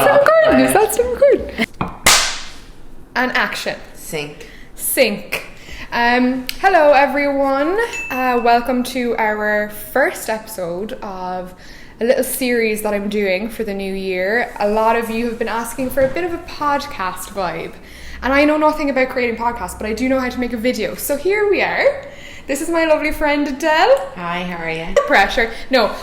recording. Is that still recording? And action. Sync. Hello everyone. Welcome to our first episode of a little series that I'm doing for the new year. A lot of you have been asking for a bit of a podcast vibe. And I know nothing about creating podcasts, but I do know how to make a video. So here we are. This is my lovely friend Adele. Hi, how are you? Pressure. No,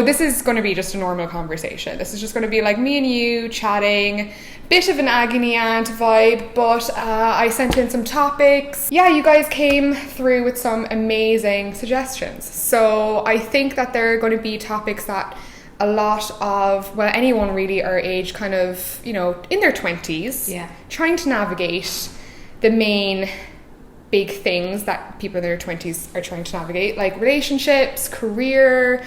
this is going to be just a normal conversation. This is just going to be like me and you chatting, bit of an agony aunt vibe, but I sent in some topics. Yeah, you guys came through with some amazing suggestions. So I think that there are going to be topics that a lot of, well, anyone really our age kind of, you know, in their 20s, trying to navigate the main big things that people in their 20s are trying to navigate, like relationships, career,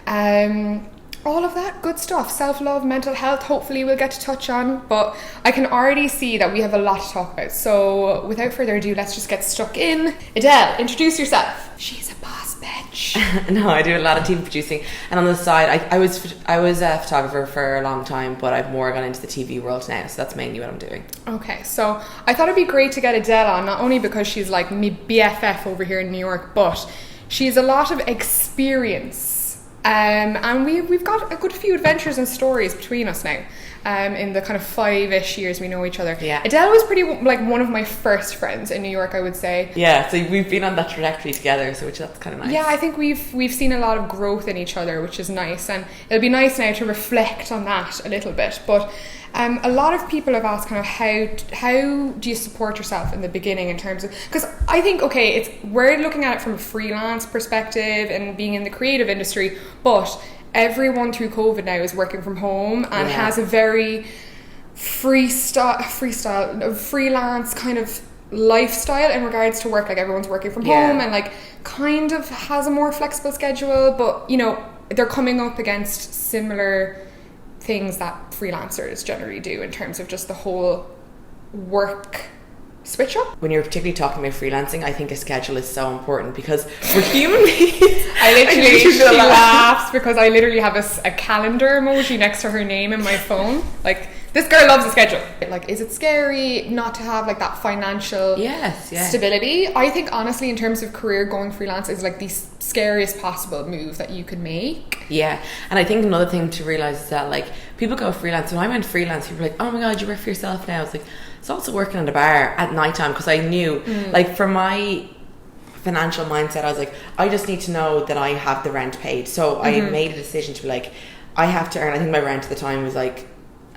all of that good stuff, self-love, mental health, hopefully we'll get to touch on, but I can already see that we have a lot to talk about. So without further ado, let's just get stuck in. Adele, introduce yourself. She's a boss bitch. No, I do a lot of TV producing, and on the side I was a photographer for a long time, but I've more gone into the TV world now, so that's mainly what I'm doing. Okay, so I thought it'd be great to get Adele on, not only because she's like me BFF over here in New York, but she's a lot of experience. And we've got a good few adventures and stories between us now, in the kind of 5-ish years we know each other. Yeah. Adele was pretty like one of my first friends in New York, I would say. Yeah, so we've been on that trajectory together, so that's kind of nice. Yeah, I think we've seen a lot of growth in each other, which is nice, and it'll be nice now to reflect on that a little bit. But a lot of people have asked kind of how do you support yourself in the beginning in terms of, because I think, okay, we're looking at it from a freelance perspective and being in the creative industry, but everyone through COVID now is working from home and has a very freelance kind of lifestyle in regards to work. Like everyone's working from home and like kind of has a more flexible schedule, but you know, they're coming up against similar things that freelancers generally do in terms of just the whole work switch up. When you're particularly talking about freelancing, I think a schedule is so important because we're human beings. She laughs because I literally have a calendar emoji next to her name in my phone. Like, this girl loves a schedule. Like, is it scary not to have like that financial stability? I think honestly, in terms of career, going freelance is like the scariest possible move that you could make. Yeah, and I think another thing to realise is that like people go freelance. When I went freelance, people were like, "Oh my god, you work for yourself now?" It's like, it's also working at a bar at night time, because I knew like for my financial mindset, I was like, I just need to know that I have the rent paid. So I made a decision to be like, I have to earn, I think my rent at the time was like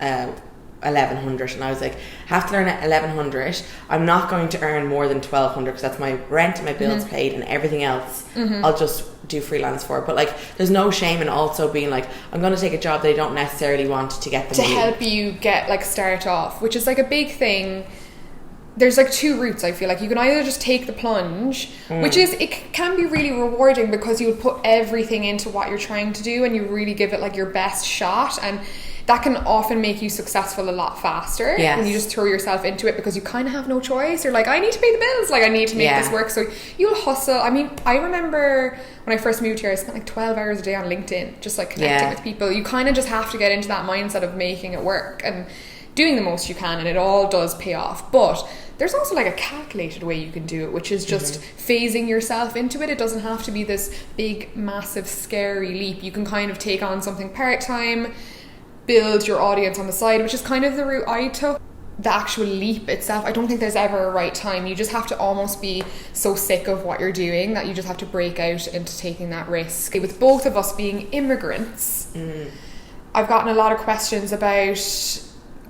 1,100, and I was like, I have to earn at 1,100. I'm not going to earn more than 1,200 because that's my rent and my bills paid, and everything else I'll just do freelance for. But like, there's no shame in also being like, I'm going to take a job that I don't necessarily want to get the money. Help you get like start off, which is like a big thing. There's like two routes. I feel like you can either just take the plunge, which is, it can be really rewarding because you would put everything into what you're trying to do and you really give it like your best shot, and that can often make you successful a lot faster when you just throw yourself into it because you kind of have no choice. You're like, I need to pay the bills, like I need to make this work, so you'll hustle. I mean, I remember when I first moved here, I spent like 12 hours a day on LinkedIn just like connecting with people. You kind of just have to get into that mindset of making it work and doing the most you can, and it all does pay off. But there's also like a calculated way you can do it, which is just phasing yourself into it. It doesn't have to be this big, massive, scary leap. You can kind of take on something part-time, build your audience on the side, which is kind of the route I took. The actual leap itself, I don't think there's ever a right time. You just have to almost be so sick of what you're doing that you just have to break out into taking that risk. With both of us being immigrants, I've gotten a lot of questions about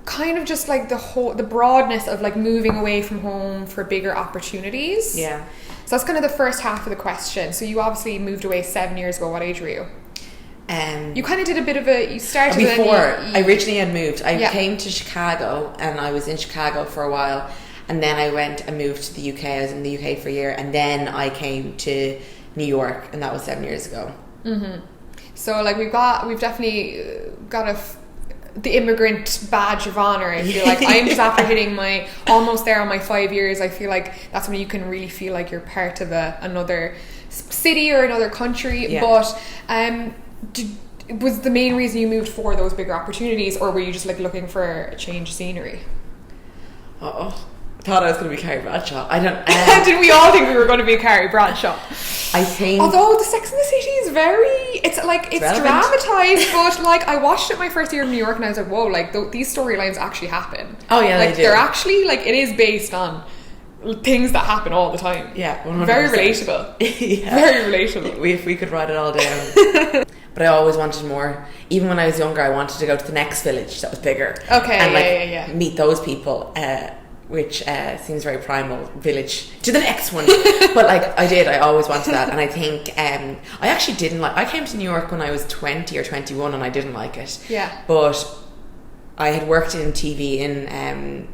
kind of just like the broadness of like moving away from home for bigger opportunities. So that's kind of the first half of the question. So you obviously moved away 7 years ago. What age were you? You kind of did a bit of you started before I originally had moved. I came to Chicago, and I was in Chicago for a while, and then I went and moved to the UK. I was in the UK for a year, and then I came to New York, and that was 7 years ago. So like we've definitely got the immigrant badge of honor. I feel like I'm just after hitting my almost there on my 5 years. I feel like that's when you can really feel like you're part of another city or another country. But was the main reason you moved for those bigger opportunities, or were you just like looking for a change of scenery? Thought I was going to be Carrie Bradshaw. I don't. Did we all think we were going to be Carrie Bradshaw? I think. Although the Sex and the City is it's dramatized, but like I watched it my first year in New York and I was like, whoa, like these storylines actually happen. Oh yeah, like they do. They're actually like, it is based on things that happen all the time. Yeah, 100%. Very relatable. Yeah. Very relatable. If we could write it all down. But I always wanted more. Even when I was younger, I wanted to go to the next village that was bigger. Okay, and meet those people. Which seems very primal, village to the next one. But like I always wanted that. And I think I actually didn't like, I came to New York when I was 20 or 21 and I didn't like it. Yeah. But I had worked in TV in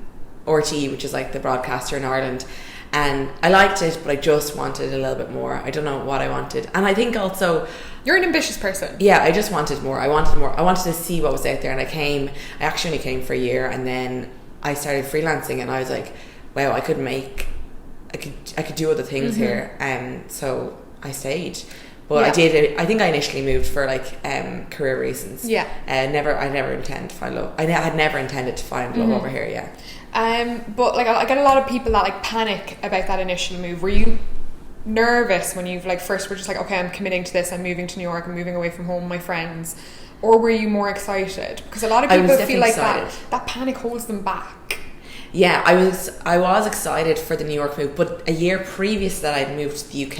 RTE, which is like the broadcaster in Ireland, and I liked it, but I just wanted a little bit more. I don't know what I wanted. And I think also, you're an ambitious person. Yeah, I just wanted more. I wanted to see what was out there. And I actually only came for a year, and then I started freelancing, and I was like, wow, I could do other things here, so I stayed. But I think I initially moved for like career reasons. Yeah. I never intended to find love. I had never intended to find love over here. Yeah. But like I get a lot of people that like panic about that initial move. Were you nervous when you've like first were just like, okay, I'm committing to this, I'm moving to New York, I'm moving away from home, my friends? Or were you more excited? Because a lot of people feel like that panic holds them back. Yeah, I was excited for the New York move, but a year previous to that I'd moved to the UK,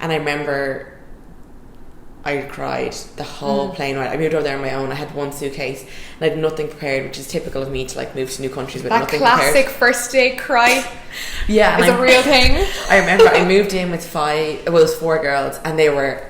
and I remember I cried the whole plane ride. I moved over there on my own. I had one suitcase and I had nothing prepared, which is typical of me to like move to new countries with nothing prepared. That classic first date cry. Yeah, is a real thing. I remember I moved in with 4 girls, and they were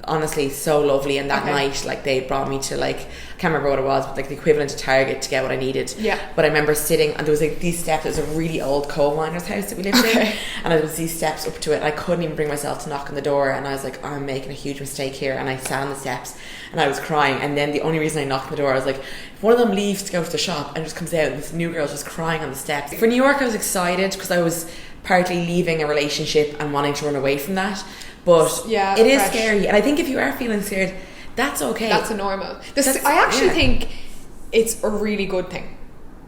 honestly so lovely, and that night like they brought me to like, I can't remember what it was, but like the equivalent to Target to get what I needed. Yeah. But I remember sitting, and there was like these steps. It was a really old coal miner's house that we lived in, and there was these steps up to it, and I couldn't even bring myself to knock on the door, and I was like, oh, I'm making a huge mistake here, and I sat on the steps and I was crying. And then the only reason I knocked on the door, I was like, if one of them leaves to go to the shop and just comes out and this new girl's just crying on the steps. For New York I was excited because I was partly leaving a relationship and wanting to run away from that. But it is scary, and I think if you are feeling scared, that's okay. That's a normal. I actually think it's a really good thing.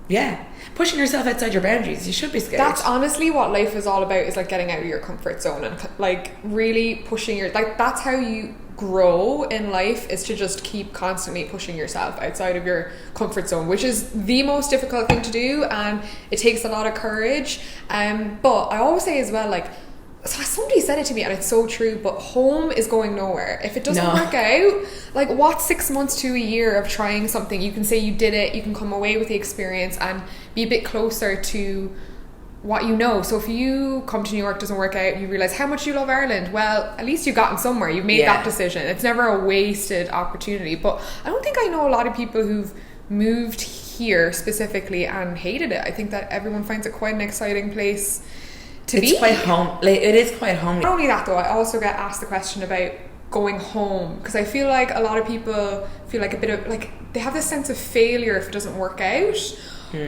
Yeah, pushing yourself outside your boundaries. You should be scared. That's honestly what life is all about. Is like getting out of your comfort zone and like really pushing that's how you grow in life, is to just keep constantly pushing yourself outside of your comfort zone, which is the most difficult thing to do, and it takes a lot of courage. But I always say as well, like, so somebody said it to me and it's so true, but home is going nowhere. If it doesn't work out, like what 6 months to a year of trying something, you can say you did it, you can come away with the experience and be a bit closer to what you know. So if you come to New York, doesn't work out, you realise how much you love Ireland, well, at least you've gotten somewhere, you've made that decision. It's never a wasted opportunity. But I don't think I know a lot of people who've moved here specifically and hated it. I think that everyone finds it quite an exciting place. It's quite home. It is quite homely. Not only that though, I also get asked the question about going home, because I feel like a lot of people feel like a bit of like they have this sense of failure if it doesn't work out,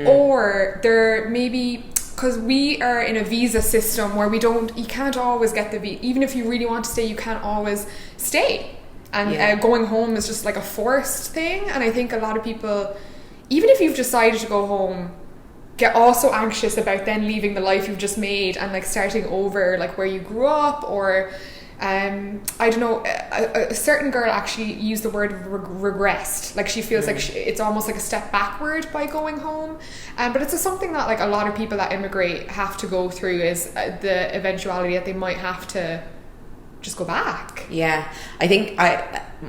or they're maybe because we are in a visa system where you can't always get the visa. Even if you really want to stay, you can't always stay, and going home is just like a forced thing. And I think a lot of people, even if you've decided to go home, get also anxious about then leaving the life you've just made and like starting over like where you grew up, or I don't know, a certain girl actually used the word regressed, like she feels like it's almost like a step backward by going home, but it's something that like a lot of people that immigrate have to go through, is the eventuality that they might have to just go back. Yeah, I think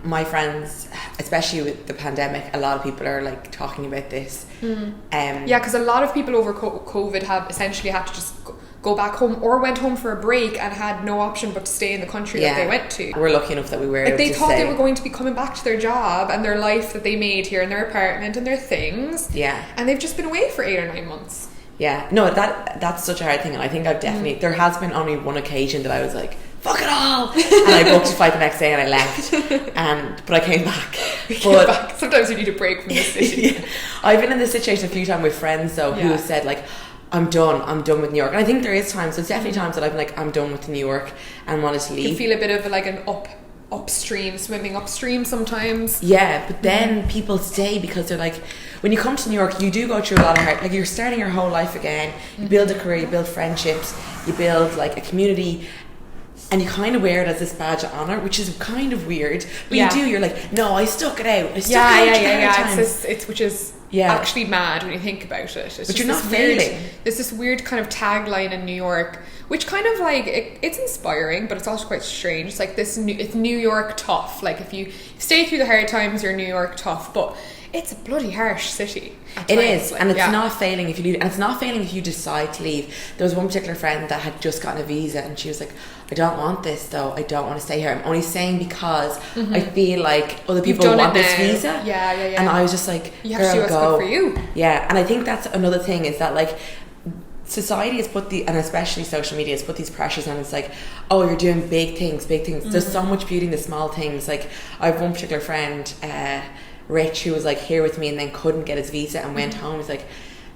my friends, especially with the pandemic, a lot of people are like talking about this. Because a lot of people over COVID have essentially had to just go back home, or went home for a break and had no option but to stay in the country that they went to. We're lucky enough that we were like they thought they were going to be coming back to their job and their life that they made here, in their apartment and their things, and they've just been away for 8 or 9 months. That's such a hard thing, and I think I've definitely there has been only one occasion that I was like, fuck it all, and I booked a flight the next day and I left, but I came back. Sometimes you need a break from the city. I've been in this situation a few times with friends though, who have said like, I'm done with New York. And I think there is times, there's definitely times that I've been like, I'm done with New York and wanted to leave. You feel a bit of like an up swimming upstream sometimes. Yeah, but then people stay because they're like, when you come to New York, you do go through a lot of hard, like you're starting your whole life again. You build a career, you build friendships, you build like a community, and you kind of wear it as this badge of honor, which is kind of weird. But you do. You're like, no, I stuck it out. I stuck it out. It's which is actually mad when you think about it. It's but you're not failing. There's this weird kind of tagline in New York, which kind of like it's inspiring, but it's also quite strange. It's like it's New York tough. Like if you stay through the hard times, you're New York tough. But it's a bloody harsh city. It is, and it's not failing if you leave, and it's not failing if you decide to leave. There was one particular friend that had just gotten a visa, and she was like, I don't want this though, I don't want to stay here. I'm only staying because I feel like other people want this visa. Yeah. And I was just like, you have to do what's good for you. Yeah, and I think that's another thing, is that like society has put and especially social media has put these pressures on. It's like, oh, you're doing big things. There's so much beauty in the small things. Like I have one particular friend, Rich, who was like here with me and then couldn't get his visa and went home. He's like,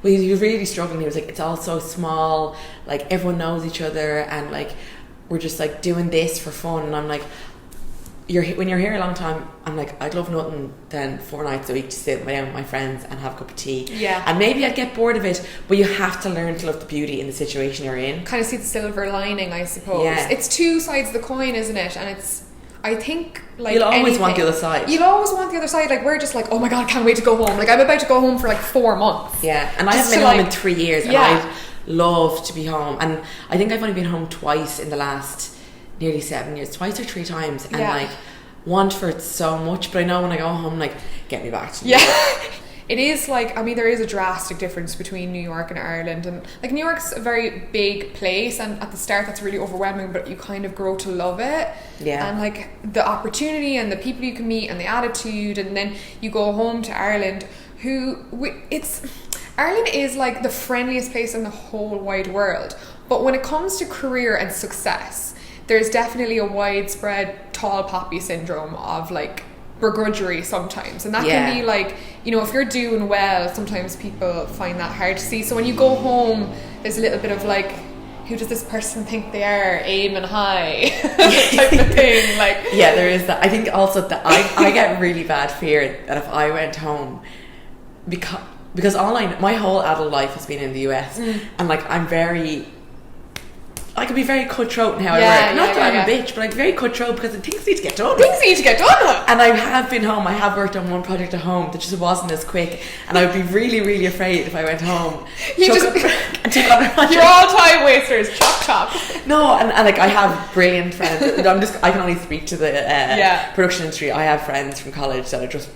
well, he was really struggling. He was like, it's all so small, like everyone knows each other, and like we're just like doing this for fun. And I'm like, when you're here a long time, I'm like, I'd love nothing than 4 nights a week to sit down with my friends and have a cup of tea. Yeah. And maybe I'd get bored of it, but you have to learn to love the beauty in the situation you're in. Kind of see the silver lining, I suppose. Yeah. It's two sides of the coin, isn't it? And it's, I think, like, you'll always want the other side. You'll always want the other side. Like, we're just like, oh my god, I can't wait to go home. Like, I'm about to go home for like 4 months. Yeah, and I haven't been home in 3 years, and I'd love to be home. And I think I've only been home twice in the last nearly 7 years, twice or 3 times, and like want for it so much. But I know when I go home, like, get me back to New York. It is like, I mean, there is a drastic difference between New York and Ireland, and like New York's a very big place, and at the start that's really overwhelming, but you kind of grow to love it. Yeah. And like the opportunity and the people you can meet and the attitude, and then you go home to Ireland, Ireland is like the friendliest place in the whole wide world. But when it comes to career and success, there's definitely a widespread tall poppy syndrome of like begrudgery sometimes, and that can be like, you know, if you're doing well, sometimes people find that hard to see. So when you go home, there's a little bit of like, who does this person think they are, aiming high type of thing. Like, yeah, there is that. I think also that I get really bad fear that if I went home, because my whole adult life has been in the US, and like I can be very cutthroat in how I work. Not that I'm a bitch, but I'm very cutthroat because things need to get done. And I have been home. I have worked on one project at home that just wasn't as quick, and I would be really, really afraid if I went home. You're all time wasters. Chop. No, and like I have brilliant friends. I can only speak to the production industry. I have friends from college that are just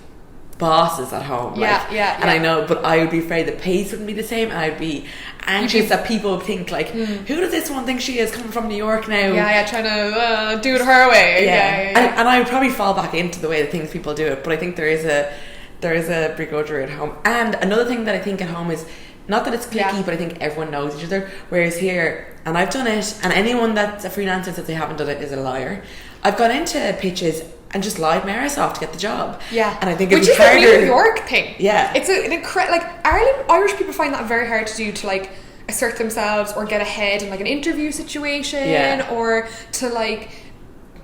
bosses at home. And I know, but I would be afraid the pace wouldn't be the same, and I'd be anxious that people would think like, who does this one think she is, coming from New York now? Trying to do it her way. And I would probably fall back into the way that things people do it, but I think there is a begrudgery at home. And another thing that I think at home is, not that it's cliquey, but I think everyone knows each other, whereas here, and I've done it, and anyone that's a freelancer that they haven't done it is a liar. I've gone into pitches and just lied my arse off to get the job. Yeah. And I think it's harder. Which is a New York thing. Yeah. It's an incredible, like, Irish people find that very hard to do, to like assert themselves or get ahead in like an interview situation, or to like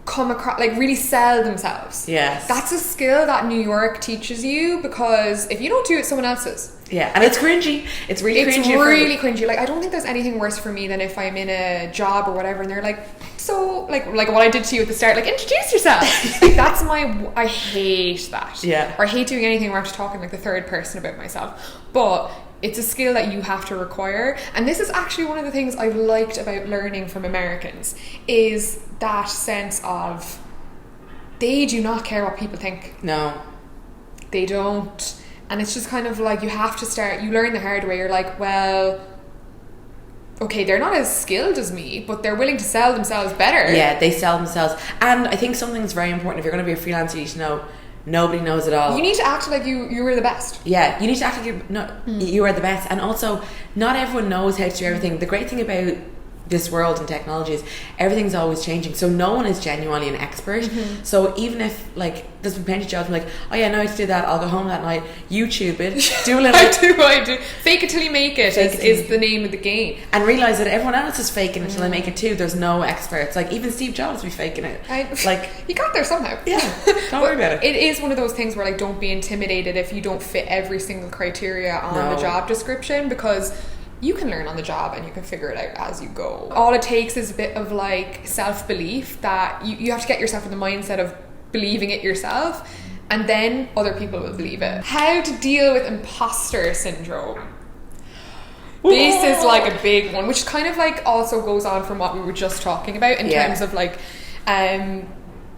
come across, like really sell themselves. Yes. That's a skill that New York teaches you, because if you don't do it, someone else is. Yeah, and it's cringy. It's really cringy. Like, I don't think there's anything worse for me than if I'm in a job or whatever, and they're like, so, like what I did to you at the start, like, introduce yourself. Like, that's I hate that. Yeah. Or I hate doing anything where I'm talking like the third person about myself. But it's a skill that you have to require. And this is actually one of the things I've liked about learning from Americans, is that sense of, they do not care what people think. No. They don't. And it's just kind of like, you have to start, you learn the hard way. You're like, well, okay, they're not as skilled as me, but they're willing to sell themselves better. Yeah, they sell themselves. And I think something that's very important, if you're going to be a freelancer, you need to know nobody knows it all. You need to act like you were the best. Yeah, you need to act like you are the best. And also, not everyone knows how to do everything. The great thing about this world and technologies, everything's always changing, so no one is genuinely an expert. So even if like there's been plenty of jobs, I'm like, oh yeah, now I have to do that, I'll go home that night, YouTube it, do a little I do fake it till you make it is the name of the game, and realize that everyone else is faking it till they make it too. There's no experts. Like even Steve Jobs be faking it, like he got there somehow. Don't worry about it. It is one of those things where like, don't be intimidated if you don't fit every single criteria on the job description, because you can learn on the job and you can figure it out as you go. All it takes is a bit of like self-belief, that you have to get yourself in the mindset of believing it yourself, and then other people will believe it. How to deal with imposter syndrome. This is like a big one, which kind of like also goes on from what we were just talking about in terms of like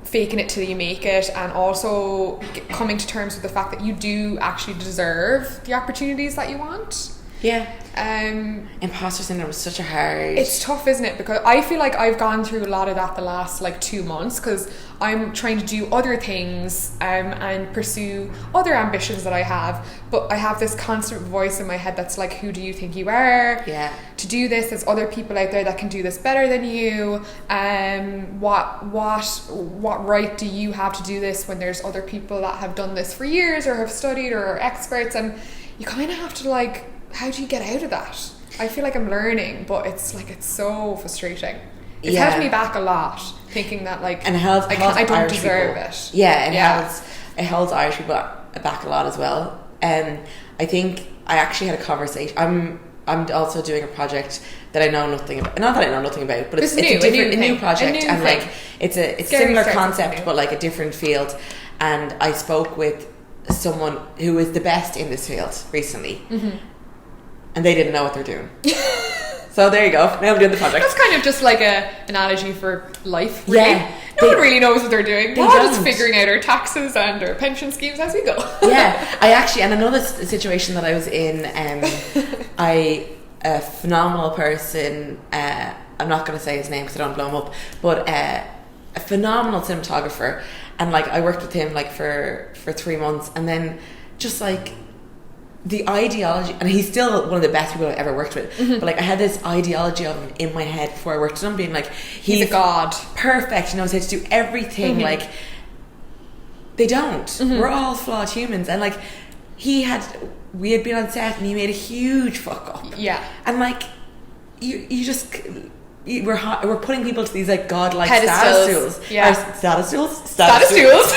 faking it till you make it, and also coming to terms with the fact that you do actually deserve the opportunities that you want. Imposter syndrome is such a hard... It's tough, isn't it? Because I feel like I've gone through a lot of that the last like 2 months, because I'm trying to do other things and pursue other ambitions that I have, but I have this constant voice in my head that's like, who do you think you are to do this? There's other people out there that can do this better than you. What right do you have to do this when there's other people that have done this for years or have studied or are experts? And you kind of have to like, how do you get out of that? I feel like I'm learning, but it's like, it's so frustrating. It's held me back a lot, thinking that like, and I don't Irish deserve people. it. It holds Irish people back a lot as well. I think I actually had a conversation. I'm also doing a project that I know nothing about. Not that I know nothing about, but it's a new project, and like it's a similar concept, but like a different field. And I spoke with someone who is the best in this field recently. And they didn't know what they're doing. So there you go. Now I'm doing the project. That's kind of just like a analogy for life, really. No one really knows what they're doing. We're all just figuring out our taxes and our pension schemes as we go. I actually, and another situation that I was in, a phenomenal person, I'm not going to say his name because I don't blow him up, but a phenomenal cinematographer, and like I worked with him like for 3 months, and then just like the ideology, and he's still one of the best people I've ever worked with, but like I had this ideology of him in my head before I worked with him, being like, he's a god, perfect, he knows how to do everything. Like they don't. We're all flawed humans, and like we had been on set and he made a huge fuck up, and like you just we're putting people to these like godlike status stools. Status stools.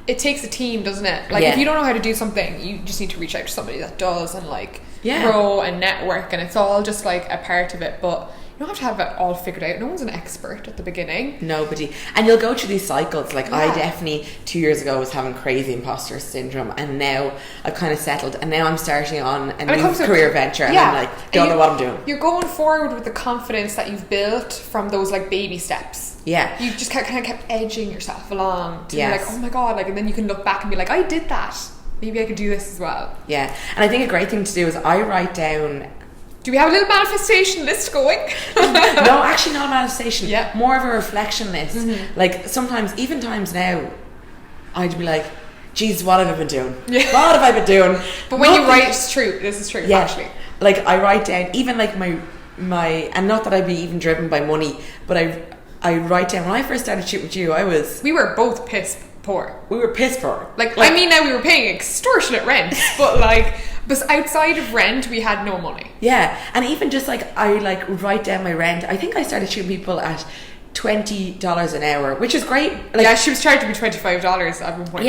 It takes a team, doesn't it? Like if you don't know how to do something, you just need to reach out to somebody that does, and like grow and network, and it's all just like a part of it. But you don't have to have it all figured out. No one's an expert at the beginning. Nobody. And you'll go through these cycles. Like I definitely 2 years ago was having crazy imposter syndrome, and now I've kind of settled, and now I'm starting on a new career venture, and I'm like, don't know what I'm doing. You're going forward with the confidence that you've built from those like baby steps. You just kind of kept edging yourself along to be like, oh my god, like, and then you can look back and be like, I did that. Maybe I could do this as well. And I think a great thing to do is I write down. Do we have a little manifestation list going? No, actually not a manifestation. More of a reflection list. Like sometimes, even times now, I'd be like, geez, what have I been doing? What have I been doing? But when you write, it's true. This is true, actually. Like I write down, even like my, and not that I'd be even driven by money, but I write down, when I first started shooting with you, we were both piss poor. We were piss poor. Like I mean, now we were paying extortionate rent, but like, but outside of rent, we had no money. And even just like, I like write down my rent. I think I started shooting people at $20 an hour, which is great. Like, she was charging me $25 at one point.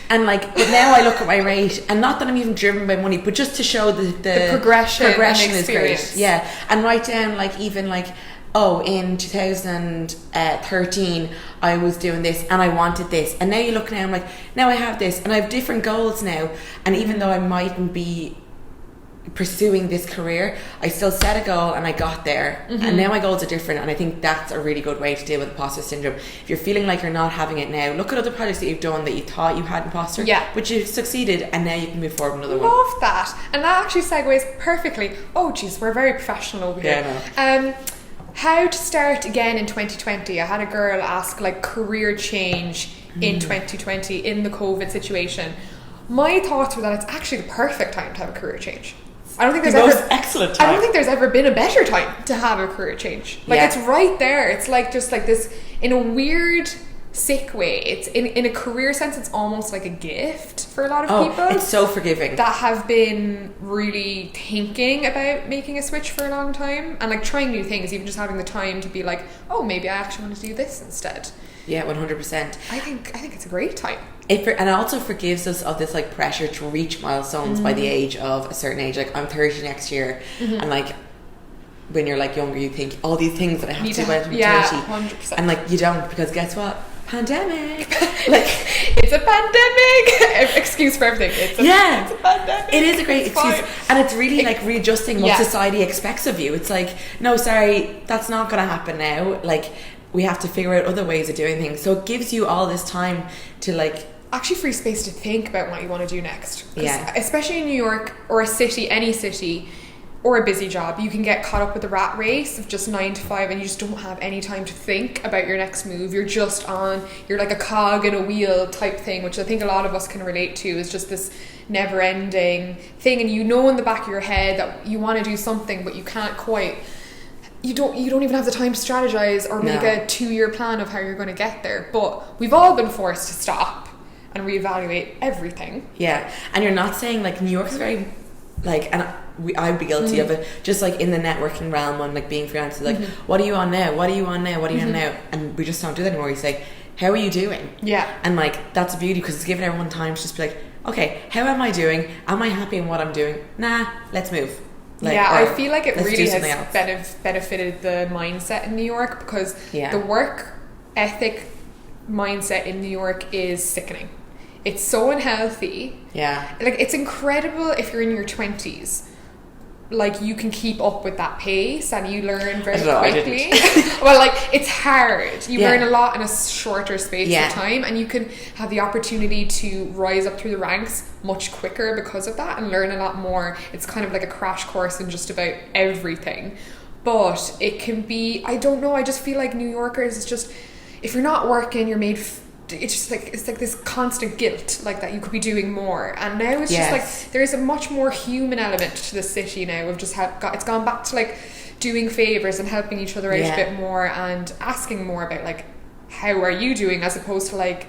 And like, but now I look at my rate, and not that I'm even driven by money, but just to show the progression is great. And write down like, even like, in 2013 I was doing this and I wanted this, and now you look now, I'm like, now I have this and I have different goals now, and even though I mightn't be pursuing this career, I still set a goal and I got there, and now my goals are different. And I think that's a really good way to deal with imposter syndrome. If you're feeling like you're not having it now, look at other projects that you've done that you thought you had imposter, but you succeeded, and now you can move forward with another one. Love that. And that actually segues perfectly. Oh geez, we're very professional over here. How to start again in 2020. I had a girl ask like career change in 2020 in the COVID situation. My thoughts were that it's actually the perfect time to have a career change. I don't think there's most ever excellent time. I don't think there's ever been a better time to have a career change. Like it's right there. It's like just like this in a weird, sick way. It's in a career sense. It's almost like a gift for a lot of people. It's so forgiving. That have been really thinking about making a switch for a long time and like trying new things. Even just having the time to be like, oh, maybe I actually want to do this instead. Yeah, 100%. I think it's a great time. And it also forgives us of this like pressure to reach milestones by the age of a certain age. Like I'm 30 next year, and like when you're like younger, you think all these things that I have to do by 30, 100%. and like you don't, because guess what? Pandemic. Like it's a pandemic. Excuse for everything. It's a pandemic. It is a great excuse, and it's really like readjusting what society expects of you. It's like, no, sorry, that's not going to happen now. Like we have to figure out other ways of doing things. So it gives you all this time to like actually free space to think about what you want to do next. Yeah. Especially in New York or a city, any city, or a busy job, you can get caught up with the rat race of just 9 to 5 and you just don't have any time to think about your next move. You're like a cog in a wheel type thing, which I think a lot of us can relate to, is just this never ending thing. And you know in the back of your head that you want to do something, but you can't quite. You don't even have the time to strategize or make a 2-year plan of how you're going to get there. But we've all been forced to stop and reevaluate everything. Yeah, and you're not saying like New York's very like, and I'd be guilty of it, just like in the networking realm and like being freelance, like what are you on now? What are you on now? What are you on now? And we just don't do that anymore. You say, how are you doing? Yeah. And like that's a beauty, because it's giving everyone time to just be like, okay, how am I doing? Am I happy in what I'm doing? Nah, let's move. Like, I feel like it really has benefited the mindset in New York, because the work ethic mindset in New York is sickening. It's so unhealthy. Yeah. Like it's incredible if you're in your 20s. Like you can keep up with that pace and you learn very quickly. Well, like it's hard. You learn a lot in a shorter space of time, and you can have the opportunity to rise up through the ranks much quicker because of that and learn a lot more. It's kind of like a crash course in just about everything. But it can be, I don't know, I just feel like New Yorkers, it's just, if you're not working, you're made it's just like, it's like this constant guilt, like that you could be doing more. And now it's just like there's a much more human element to the city now. We've just it's gone back to like doing favors and helping each other out a bit more and asking more about like, how are you doing, as opposed to like,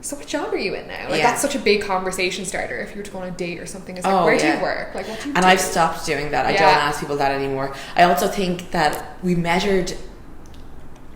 so what job are you in now? Like that's such a big conversation starter if you were to go on a date or something. It's like, where do you work? Like what do you do? And I've stopped doing that. I don't ask people that anymore. I also think that we measured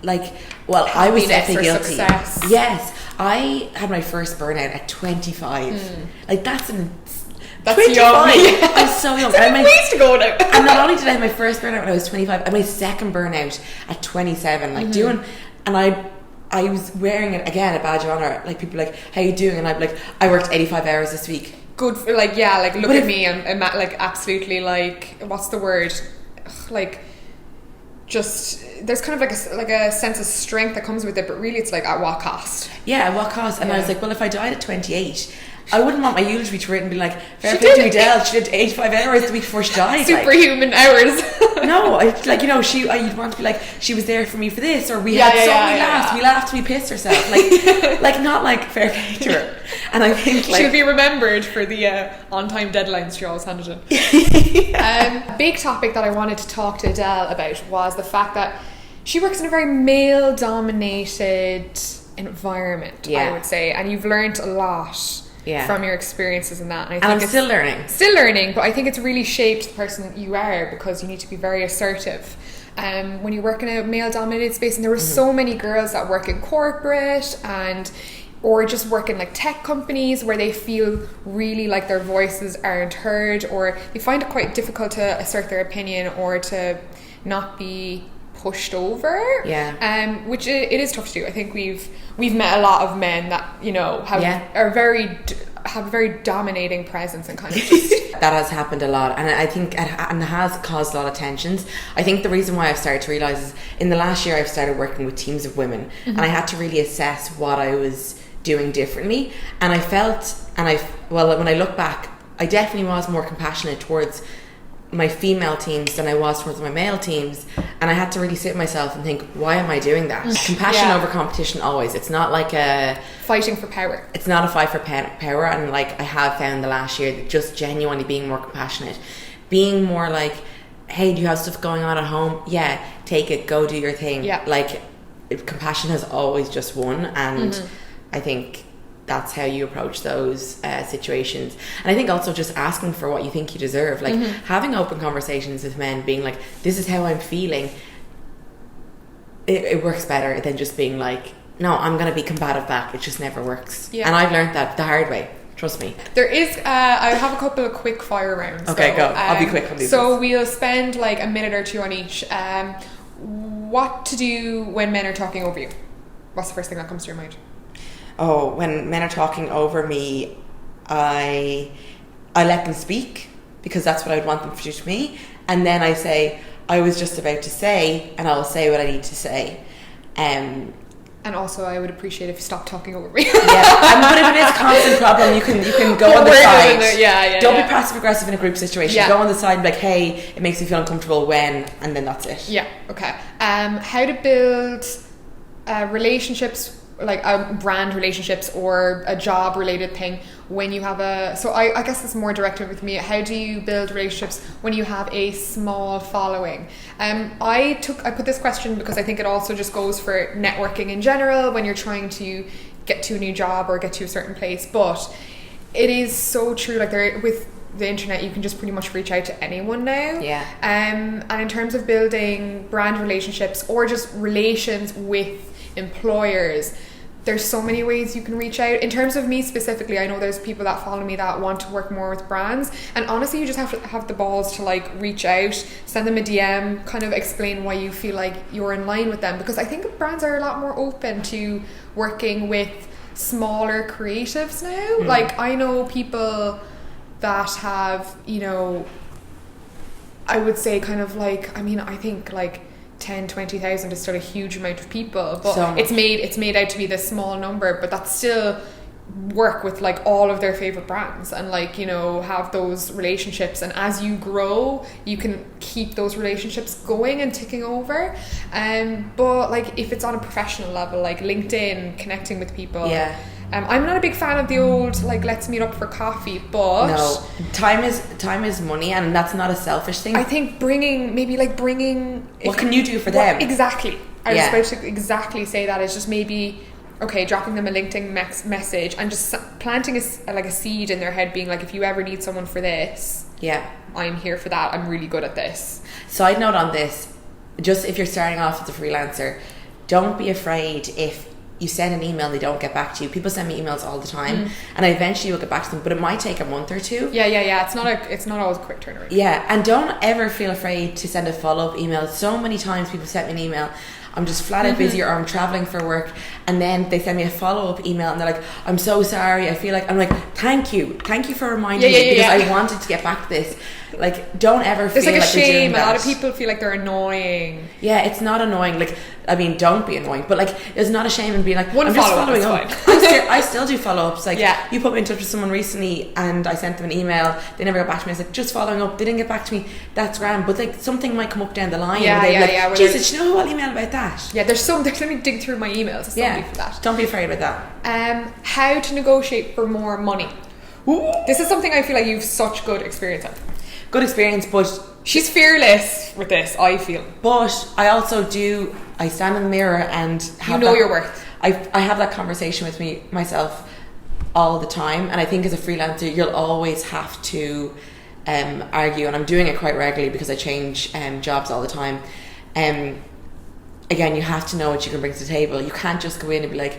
like, well, I was definitely guilty. Success. Yes, I had my first burnout at 25. Like that's 25. Young. I'm so young. And I ways to go now. And not only did I have my first burnout when I was 25, I had my second burnout at 27. Like doing, and I was wearing it again, a badge of honor. Like people were like, how you doing? And I'd be like, I worked 85 hours this week. Good for like, like look at me and like absolutely like, what's the word? Like, just there's kind of like a sense of strength that comes with it, but really it's like at what cost? Yeah, at what cost? And I was like, well, if I died at 28, I wouldn't want my eulogy to written and be like, fair play to Adele, she did 85 hours the week before she died. Superhuman hours. No, you'd want to be like, she was there for me for this, or we had laughs, we laughed, we pissed ourselves, like not like fair play to her. And I think like she'll be remembered for the on-time deadlines she always handed in. A big topic that I wanted to talk to Adele about was the fact that she works in a very male-dominated environment, I would say, and you've learned a lot from your experiences in that. And I'm still learning, but I think it's really shaped the person you are, because you need to be very assertive when you work in a male-dominated space. And there were so many girls that work in corporate or just work in like tech companies where they feel really like their voices aren't heard, or they find it quite difficult to assert their opinion or to not be pushed over. Which it is tough to do. I think we've met a lot of men that, you know, have a very dominating presence and kind of just that has happened a lot, and I think it has caused a lot of tensions. I think the reason why I've started to realise is in the last year I've started working with teams of women, and I had to really assess what I was doing differently, and I felt, when I look back, I definitely was more compassionate towards my female teams than I was towards my male teams, and I had to really sit with myself and think, why am I doing that? Compassion over competition always. It's not like a fighting for power. It's not a fight for power, and like I have found the last year that just genuinely being more compassionate being more like, hey, do you have stuff going on at home? Yeah, take it, go do your thing. Yeah. Like, compassion has always just won, and I think that's how you approach those situations. And I think also just asking for what you think you deserve, like having open conversations with men, being like, this is how I'm feeling. It works better than just being like, no, I'm going to be combative back. It just never works. Yeah. And I've learned that the hard way. Trust me. There is, I have a couple of quick fire rounds. Okay, go. I'll be quick on these. So we'll spend like a minute or two on each. What to do when men are talking over you? What's the first thing that comes to your mind? Oh, when men are talking over me, I let them speak, because that's what I would want them to do to me. And then I say, I was just about to say, and I'll say what I need to say. And also, I would appreciate if you stopped talking over me. But if it is a constant problem, you can go on the side. Don't be passive aggressive in a group situation. Go on the side and be like, hey, it makes me feel uncomfortable when, and then that's it. Yeah, okay. How to build relationships, like brand relationships or a job related thing when you have I guess it's more directed with me. How do you build relationships when you have a small following? I put this question because I think it also just goes for networking in general when you're trying to get to a new job or get to a certain place. But it is so true, like with the internet you can just pretty much reach out to anyone now. And in terms of building brand relationships or just relations with employers, there's so many ways you can reach out. In terms of me specifically, I know there's people that follow me that want to work more with brands, and honestly you just have to have the balls to like reach out, send them a DM, kind of explain why you feel like you're in line with them, because I think brands are a lot more open to working with smaller creatives now. Like I know people that have, you know, I would say kind of like, I mean, I think like 10,000-20,000 is still a huge amount of people, but so it's made out to be this small number, but that's still work with like all of their favorite brands and like, you know, have those relationships, and as you grow you can keep those relationships going and ticking over. But like if it's on a professional level, like LinkedIn, connecting with people, I'm not a big fan of the old like let's meet up for coffee, but no, time is money, and that's not a selfish thing. I think bringing what can you do for them? Exactly. I was about to exactly say that, is just maybe dropping them a LinkedIn message and just planting a seed in their head, being like, if you ever need someone for this, I'm here for that, I'm really good at this. Side note on this, just if you're starting off as a freelancer, don't be afraid if you send an email and they don't get back to you. People send me emails all the time, and I eventually will get back to them, but it might take a month or two. It's not always a quick turnaround. And don't ever feel afraid to send a follow-up email. So many times people sent me an email, I'm just flat out busy, or I'm traveling for work, and then they send me a follow-up email and they're like, I'm so sorry, I feel like, I'm like, thank you for reminding me, because I wanted to get back to this. Like, don't ever feel like there's like a shame. A lot of people feel like they're annoying. It's not annoying. Like, I mean, don't be annoying, but like, it's not a shame in being like, I'm just following up. I still do follow-ups. Like, you put me in touch with someone recently and I sent them an email, they never got back to me. I was like, just following up, they didn't get back to me, that's grand, but like something might come up down the line. Jesus, you know who I'll email about that? Let me dig through my emails. For that. Don't be afraid about that. How to negotiate for more money. Ooh. This is something I feel like you've such good experience of. Good experience, but she's fearless with this, I feel. But I also I stand in the mirror and have your worth. I have that conversation with myself all the time, and I think as a freelancer you'll always have to argue, and I'm doing it quite regularly because I change jobs all the time. Again, you have to know what you can bring to the table. You can't just go in and be like,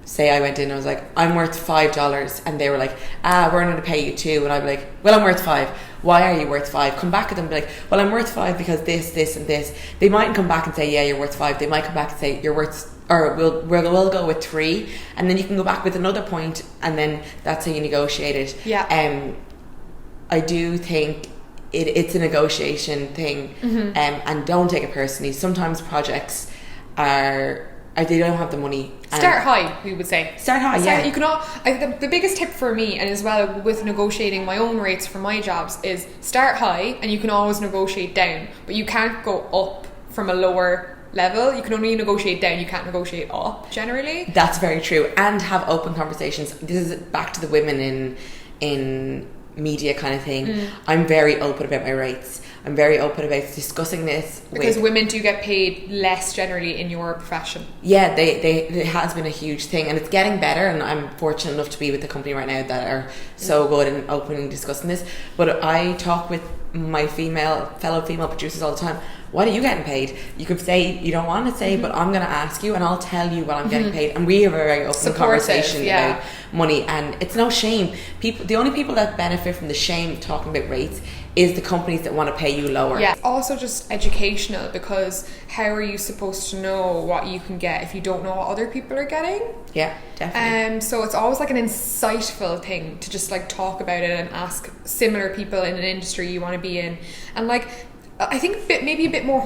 say I went in and I was like, I'm worth $5, and they were like, we're going to pay you $2, and I'd be like, well, I'm worth $5. Why are you worth $5? Come back at them and be like, well, I'm worth $5 because this and this. They mightn't come back and say, yeah, you're worth $5. They might come back and say, you're worth, or we'll go with $3, and then you can go back with another point, and then that's how you negotiate it. I do think it's a negotiation thing, and don't take it personally. Sometimes projects they don't have the money. Start high, we would say. Start high, You can the biggest tip for me, and as well with negotiating my own rates for my jobs, is start high, and you can always negotiate down, but you can't go up from a lower level. You can only negotiate down, you can't negotiate up generally. That's very true. And have open conversations. This is back to the women in media kind of thing, I'm very open about my rates. I'm very open about discussing this because women do get paid less generally in your profession. Yeah, it has been a huge thing, and it's getting better, and I'm fortunate enough to be with the company right now that are so good and openly discussing this. But I talk with my fellow female producers all the time. What are you getting paid? You could say you don't want to say, but I'm going to ask you, and I'll tell you what I'm getting paid. And we have a very open conversation about money, and it's no shame. The only people that benefit from the shame of talking about rates is the companies that want to pay you lower. Yeah, also just educational, because how are you supposed to know what you can get if you don't know what other people are getting? Yeah, definitely. So it's always like an insightful thing to just like talk about it and ask similar people in an industry you want to be in. And like, I think maybe a bit more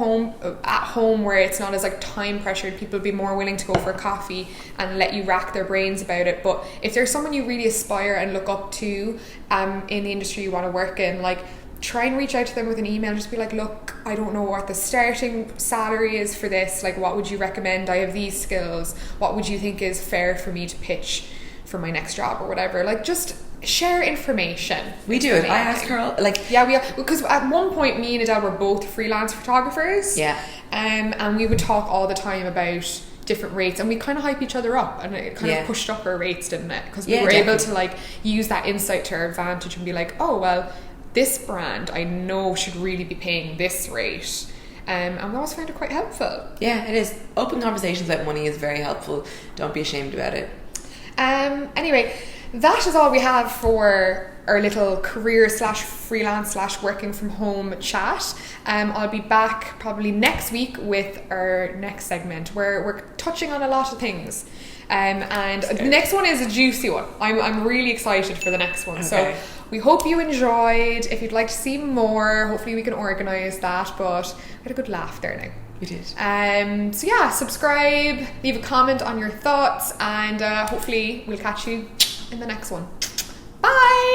at home where it's not as like time pressured. People would be more willing to go for a coffee and let you rack their brains about it. But if there's someone you really aspire and look up to in the industry you want to work in, like, try and reach out to them with an email. Just be like, look, I don't know what the starting salary is for this. Like, what would you recommend? I have these skills. What would you think is fair for me to pitch for my next job or whatever? Like, just share information. We do it. I ask her, like... Yeah, we are, because at one point, me and Adele were both freelance photographers. Yeah. And we would talk all the time about different rates, and we kind of hype each other up, and it kind of pushed up our rates, didn't it? Because we were able to like use that insight to our advantage and be like, oh, well, this brand I know should really be paying this rate. And we always find it quite helpful. Yeah, it is. Open conversations about money is very helpful. Don't be ashamed about it. Anyway, that is all we have for our little career / freelance / working from home chat. I'll be back probably next week with our next segment where we're touching on a lot of things. And the next one is a juicy one. I'm really excited for the next one. Okay. So we hope you enjoyed. If you'd like to see more, hopefully we can organise that. But we had a good laugh there now. We did. So yeah, subscribe, leave a comment on your thoughts, and hopefully we'll catch you in the next one. Bye!